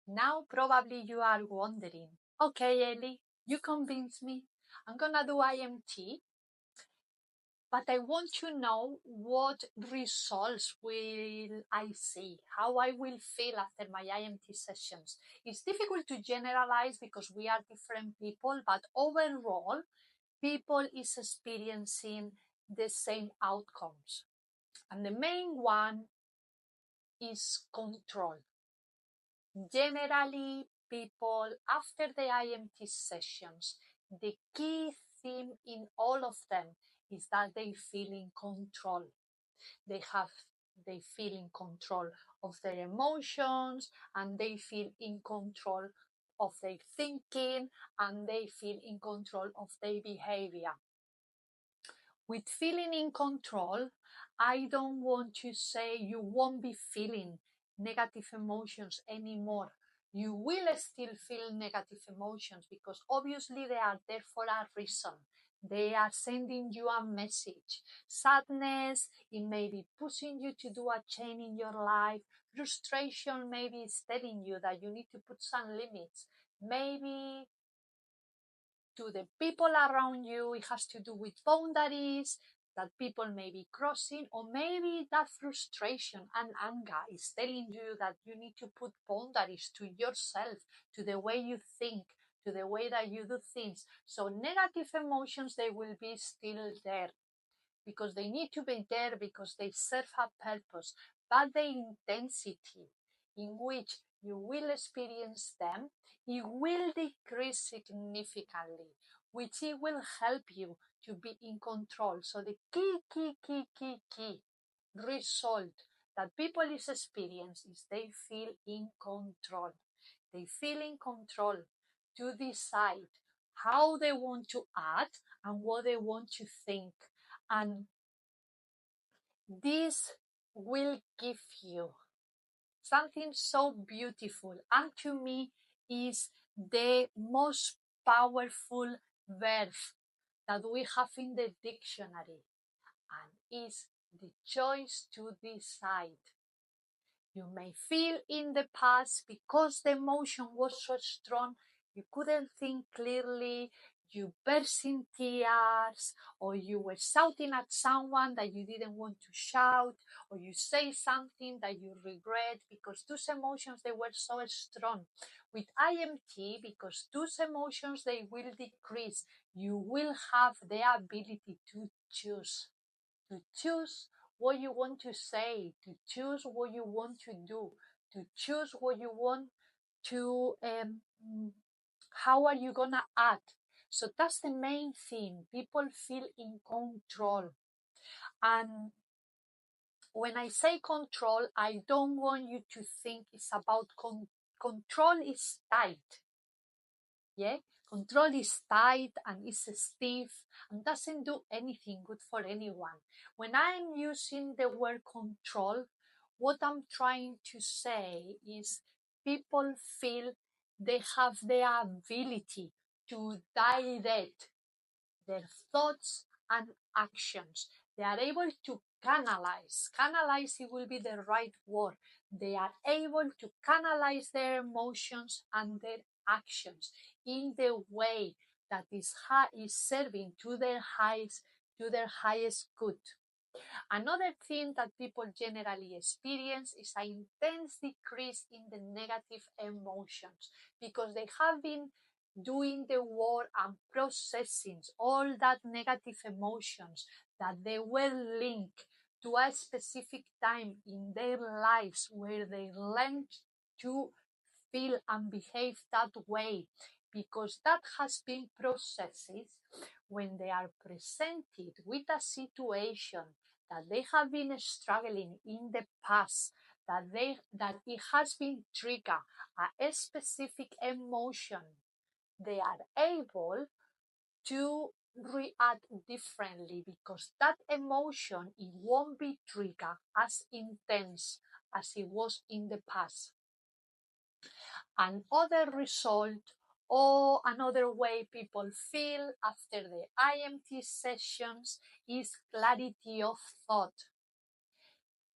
Now probably you are wondering, okay, Ellie, you convinced me. I'm gonna do IMT, but I want to know what results will I see, how I will feel after my IMT sessions. It's difficult to generalize because we are different people, but overall, people is experiencing the same outcomes. And the main one is control. Generally, people after the IMT sessions, the key theme in all of them is that they feel in control. They feel in control of their emotions, and they feel in control of their thinking, and they feel in control of their behavior. With feeling in control, I don't want to say you won't be feeling negative emotions anymore. You will still feel negative emotions because obviously they are there for a reason. They are sending you a message. Sadness, it may be pushing you to do a change in your life. Frustration maybe is telling you that you need to put some limits. Maybe to the people around you, it has to do with boundaries that people may be crossing, or maybe that frustration and anger is telling you that you need to put boundaries to yourself, to the way you think, to the way that you do things. So negative emotions, they will be still there because they need to be there because they serve a purpose, but the intensity in which you will experience them, it will decrease significantly, which it will help you to be in control. So the key result that people is experience is they feel in control. They feel in control to decide how they want to act and what they want to think. And this will give you something so beautiful, and to me is the most powerful verb that we have in the dictionary, and is the choice to decide. You may feel in the past because the emotion was so strong, you couldn't think clearly, you burst in tears, or you were shouting at someone that you didn't want to shout, or you say something that you regret because those emotions, they were so strong. With IMT, because those emotions, they will decrease, you will have the ability to choose what you want to say, to choose what you want to do, to choose what you want to, how are you gonna act. So that's the main thing. People feel in control. And when I say control, I don't want you to think it's about control is tight. Yeah, control is tight and is stiff and doesn't do anything good for anyone. When I'm using the word control, what I'm trying to say is people feel they have the ability to direct their thoughts and actions. They are able to canalize. Canalize, it will be the right word. They are able to canalize their emotions and their actions in the way that is serving to their highest good. Another thing that people generally experience is an intense decrease in the negative emotions because they have been doing the work and processing all that negative emotions that they were linked to a specific time in their lives where they learned to feel and behave that way, because that has been processed when they are presented with a situation that they have been struggling in the past, that it has been triggered a specific emotion. They are able to react differently because that emotion, it won't be triggered as intense as it was in the past. Another result, or another way people feel after the IMT sessions, is clarity of thought.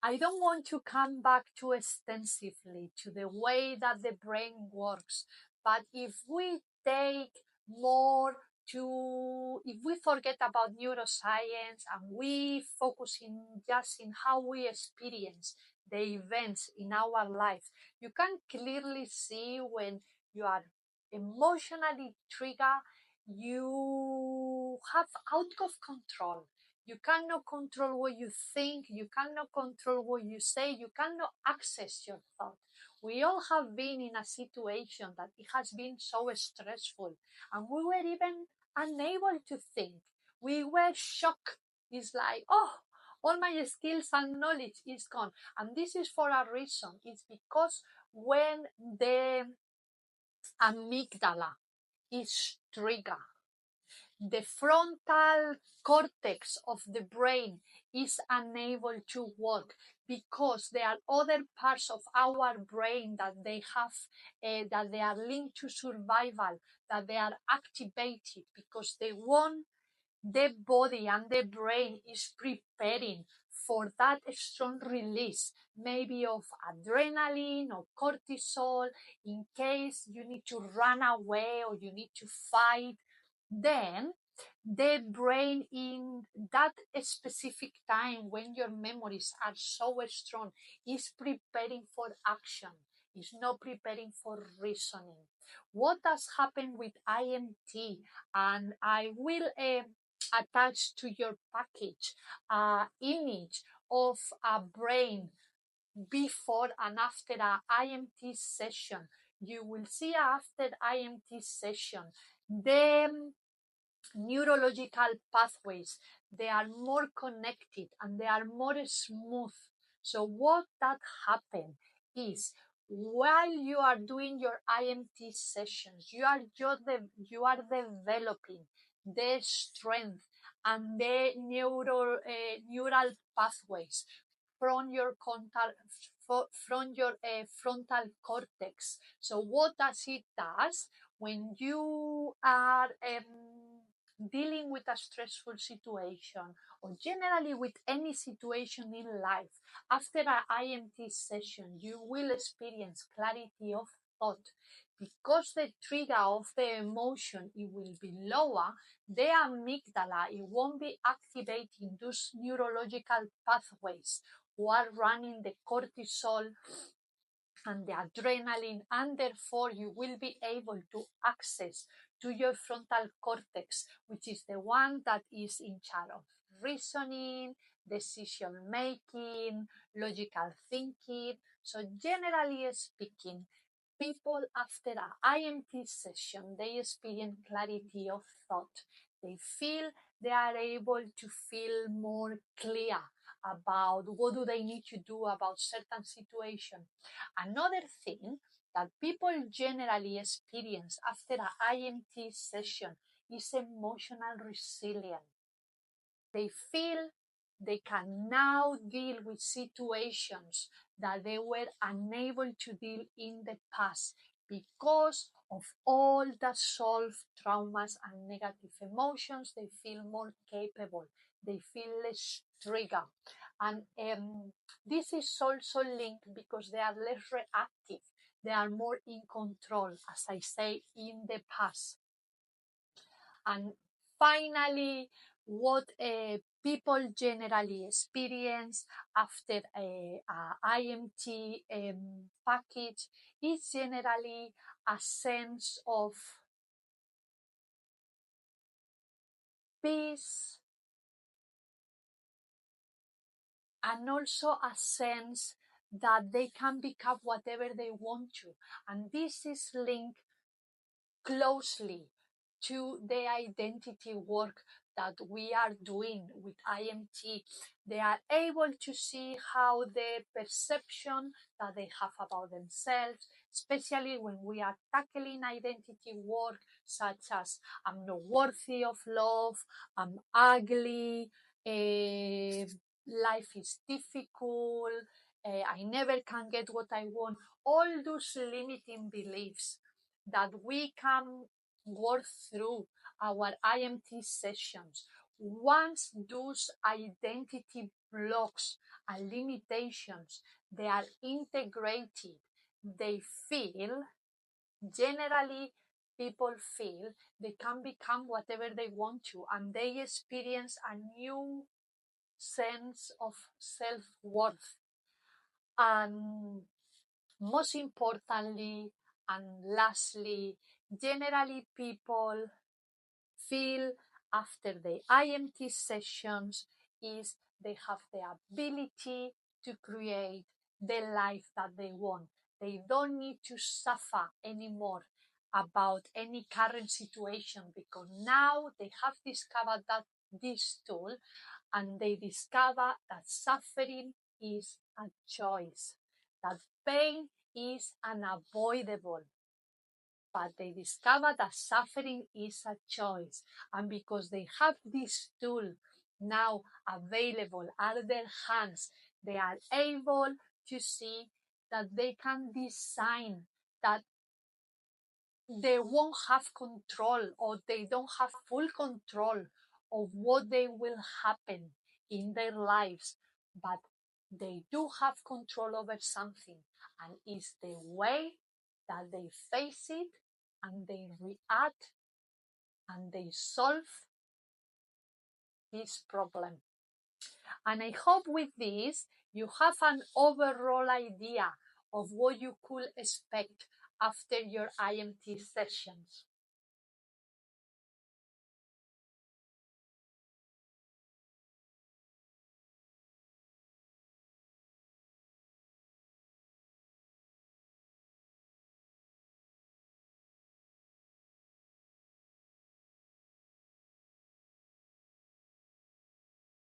I don't want to come back too extensively to the way that the brain works, but if we take more if we forget about neuroscience and we focus in just in how we experience the events in our life, you can clearly see when you are emotionally triggered, you have out of control. You cannot control what you think. You cannot control what you say. You cannot access your thought. We all have been in a situation that it has been so stressful, and we were even unable to think. We were shocked. It's like, oh, all my skills and knowledge is gone. And this is for a reason. It's because when the amygdala is triggered, the frontal cortex of the brain is unable to work because there are other parts of our brain that they have that they are linked to survival, that they are activated because they want the body and the brain is preparing for that strong release, maybe of adrenaline or cortisol, in case you need to run away or you need to fight. Then the brain in that specific time when your memories are so strong is preparing for action, is not preparing for reasoning. What does happen with IMT? And I will attach to your package image of a brain before and after a IMT session. You will see after IMT session the neurological pathways, they are more connected and they are more smooth. So what that happen is while you are doing your IMT sessions, you are developing the strength and the neural pathways from your frontal cortex. So what does it does when you are dealing with a stressful situation or generally with any situation in life? After an IMT session, you will experience clarity of thought. Because the trigger of the emotion it will be lower, the amygdala it won't be activating those neurological pathways who are running the cortisol and the adrenaline, and therefore you will be able to access to your frontal cortex, which is the one that is in charge of reasoning, decision making, logical thinking. So generally speaking, people after an IMT session, they experience clarity of thought. They feel they are able to feel more clear about what do they need to do about certain situation. Another thing that people generally experience after an IMT session is emotional resilience. They feel they can now deal with situations that they were unable to deal in the past because of all the solved traumas and negative emotions. They feel more capable. They feel less triggered. And this is also linked because they are less reactive. They are more in control, as I say, in the past. And finally, what people generally experience after a IMT package is generally a sense of peace and also a sense that they can become whatever they want to. And this is linked closely to the identity work that we are doing with IMT. They are able to see how the perception that they have about themselves, especially when we are tackling identity work such as I'm not worthy of love, I'm ugly, life is difficult, I never can get what I want. All those limiting beliefs that we can work through our IMT sessions. Once those identity blocks and limitations, they are integrated. They feel, generally, people feel they can become whatever they want to, and they experience a new sense of self-worth. And most importantly, and lastly, generally people feel after the IEMT sessions is they have the ability to create the life that they want. They don't need to suffer anymore about any current situation, because now they have discovered that this tool, and they discover that suffering is a choice, that pain is unavoidable, but they discover that suffering is a choice. And because they have this tool now available at their hands, they are able to see that they can design, that they won't have control, or they don't have full control of what they will happen in their lives, but they do have control over something, and it's the way that they face it, and they react, and they solve this problem. And I hope with this you have an overall idea of what you could expect after your IEMT sessions.